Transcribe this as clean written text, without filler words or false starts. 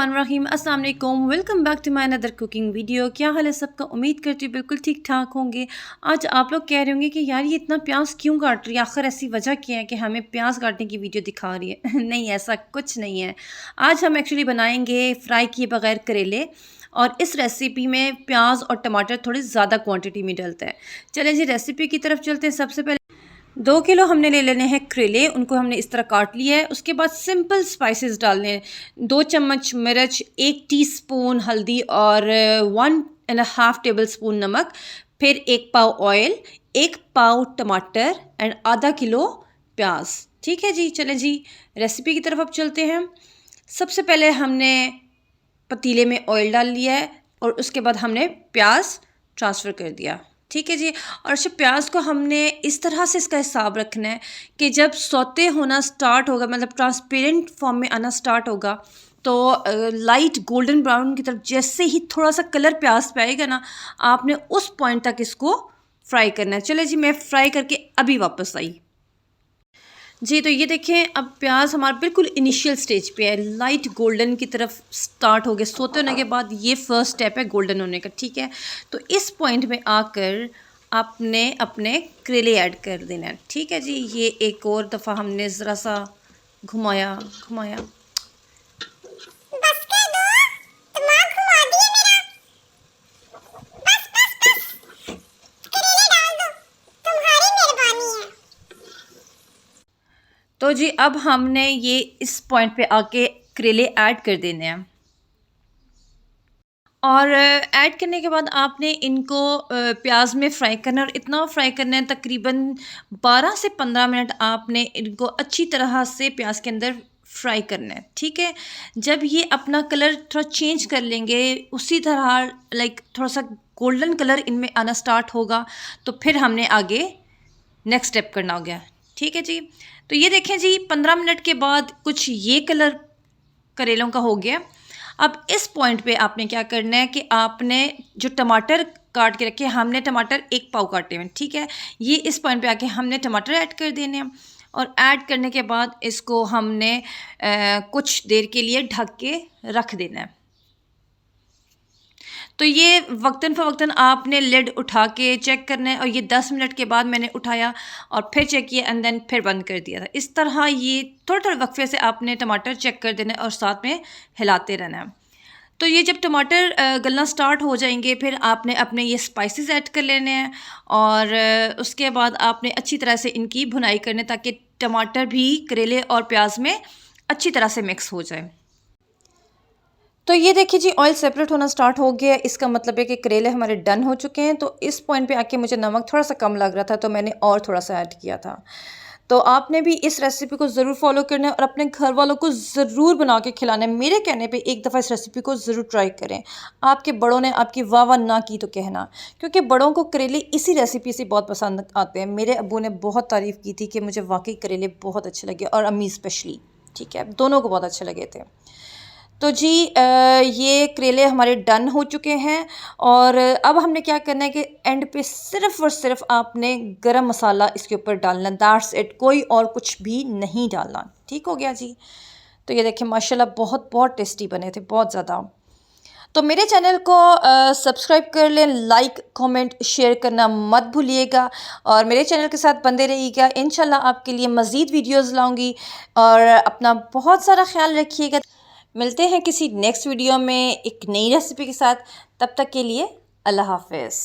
बिस्मिल्लाहिर्रहमानिर्रहीम। अस्सलाम वालेकुम। Welcome back to my another cooking video. क्या हाल है सबका? उम्मीद करती हूँ बिल्कुल ठीक ठाक होंगे। आज आप लोग कह रहे होंगे कि यार ये इतना प्याज क्यों काट रही है, आखिर ऐसी वजह क्या है कि हमें प्याज काटने की वीडियो दिखा रही है। नहीं, ऐसा कुछ नहीं है। आज हम एक्चुअली बनाएंगे फ्राई किए बगैर करेले, और इस रेसिपी में प्याज और टमाटर थोड़ी ज़्यादा क्वांटिटी में डलता है। चलें जी रेसिपी की तरफ चलते हैं। सबसे पहले 2 किलो हमने ले लेने हैं करेले, उनको हमने इस तरह काट लिया है। उसके बाद सिंपल स्पाइसेस डालने हैं। 2 चम्मच मिर्च, 1 टीस्पून हल्दी और 1.5 टेबल स्पून नमक, फिर 1 पाव ऑयल, 1 पाव टमाटर एंड आधा किलो प्याज। ठीक है जी। चलें जी रेसिपी की तरफ अब चलते हैं। सबसे पहले हमने पतीले में ऑयल डाल लिया है और उसके बाद हमने प्याज ट्रांसफ़र कर दिया। ठीक है जी। और अच्छा, प्याज को हमने इस तरह से इसका हिसाब रखना है कि जब सौते होना स्टार्ट होगा, मतलब ट्रांसपेरेंट फॉर्म में आना स्टार्ट होगा, तो लाइट गोल्डन ब्राउन की तरफ जैसे ही थोड़ा सा कलर प्याज पे आएगा ना, आपने उस पॉइंट तक इसको फ्राई करना है। चले जी मैं फ्राई करके अभी वापस आई जी। तो ये देखें, अब प्याज हमारा बिल्कुल इनिशियल स्टेज पे है, लाइट गोल्डन की तरफ स्टार्ट हो गया। सोते होने के बाद ये फर्स्ट स्टेप है गोल्डन होने का। ठीक है, तो इस पॉइंट में आकर आपने अपने करेले ऐड कर देना है। ठीक है जी। ये एक और दफ़ा हमने ज़रा सा घुमाया घुमाया। बस कर दो, दिमाग घुमा दिए मेरा। बस बस बस, करेले डाल दो, तुम्हारी मेहरबानी है। तो जी अब हमने ये इस पॉइंट पे आके करेले ऐड कर देने हैं, और ऐड करने के बाद आपने इनको प्याज में फ्राई करना है, और इतना फ्राई करना है तकरीबन 12 से 15 मिनट आपने इनको अच्छी तरह से प्याज के अंदर फ्राई करना है। ठीक है, जब ये अपना कलर थोड़ा चेंज कर लेंगे, उसी तरह लाइक थोड़ा सा गोल्डन कलर इनमें आना स्टार्ट होगा, तो फिर हमने आगे नेक्स्ट स्टेप करना हो गया। ठीक है जी। तो ये देखें जी 15 मिनट के बाद कुछ ये कलर करेलों का हो गया। अब इस पॉइंट पे आपने क्या करना है कि आपने जो टमाटर काट के रखे, हमने टमाटर 1 पाव काटे हुए। ठीक है, ये इस पॉइंट पे आके हमने टमाटर ऐड कर देने हैं, और ऐड करने के बाद इसको हमने कुछ देर के लिए ढक के रख देना है। तो ये वक्तन फ़वक्तन आपने लिड उठा के चेक करना है, और ये 10 मिनट के बाद मैंने उठाया और फिर चेक किया एंड देन फिर बंद कर दिया था। इस तरह ये थोड़े थोड़े वक्फे से आपने टमाटर चेक कर देना है और साथ में हिलाते रहना है। तो ये जब टमाटर गलना स्टार्ट हो जाएंगे, फिर आपने अपने ये स्पाइसेस ऐड कर लेने हैं, और उसके बाद आपने अच्छी तरह से इनकी भुनाई करनी है ताकि टमाटर भी करेले और प्याज में अच्छी तरह से मिक्स हो जाए। तो ये देखिए जी ऑयल सेपरेट होना स्टार्ट हो गया, इसका मतलब है कि करेले हमारे डन हो चुके हैं। तो इस पॉइंट पे आके मुझे नमक थोड़ा सा कम लग रहा था, तो मैंने और थोड़ा सा ऐड किया था। तो आपने भी इस रेसिपी को ज़रूर फॉलो करना है और अपने घर वालों को ज़रूर बना के खिलाना है। मेरे कहने पे एक दफ़ा इस रेसिपी को ज़रूर ट्राई करें। आपके बड़ों ने आपकी वाह वाह ना की तो कहना, क्योंकि बड़ों को करेले इसी रेसिपी से बहुत पसंद आते हैं। मेरे अब्बू ने बहुत तारीफ़ की थी कि मुझे वाकई करेले बहुत अच्छे लगे, और अम्मी स्पेशली। ठीक है, दोनों को बहुत अच्छे लगे थे। तो जी ये करेले हमारे डन हो चुके हैं, और अब हमने क्या करना है कि एंड पे सिर्फ़ और सिर्फ आपने गरम मसाला इसके ऊपर डालना, दैट्स इट, कोई और कुछ भी नहीं डालना। ठीक हो गया जी। तो ये देखिए माशाल्लाह बहुत बहुत टेस्टी बने थे, बहुत ज़्यादा। तो मेरे चैनल को सब्सक्राइब कर लें, लाइक कमेंट शेयर करना मत भूलिएगा, और मेरे चैनल के साथ बंदे रहिएगा। इंशाल्लाह आपके लिए मज़ीद वीडियोज़ लाऊँगी, और अपना बहुत सारा ख्याल रखिएगा। मिलते हैं किसी नेक्स्ट वीडियो में एक नई रेसिपी के साथ। तब तक के लिए अल्लाह हाफ़िज़।